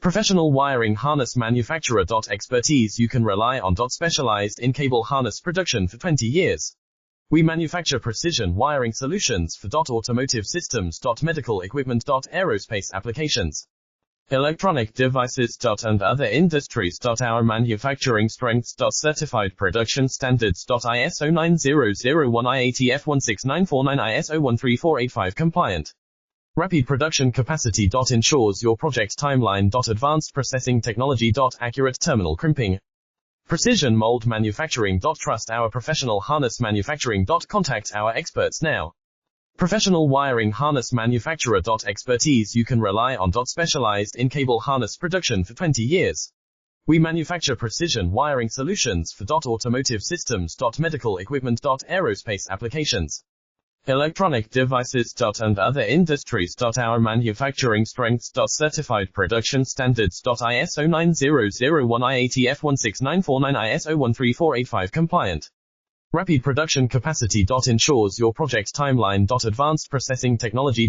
Professional wiring harness manufacturer. Expertise you can rely on. Specialized in cable harness production for 20 years. We manufacture precision wiring solutions for automotive systems, medical equipment, aerospace applications, electronic devices, and other industries. Our manufacturing strengths, certified production standards, ISO 9001 IATF16949 ISO 13485 compliant. Rapid production capacity. Ensures your project timeline. Advanced processing technology. Accurate terminal crimping. Precision mold manufacturing. Trust our professional harness manufacturing. Contact our experts now. Professional wiring harness manufacturer. Expertise you can rely on. Specialized in cable harness production for 20 years. We manufacture precision wiring solutions for automotive systems, medical equipment, aerospace applications, electronic devices, and other industries. Our manufacturing strengths, certified production standards, ISO 9001 IATF16949 ISO 13485 compliant. Rapid production capacity. Ensures your project timeline. Advanced processing technology.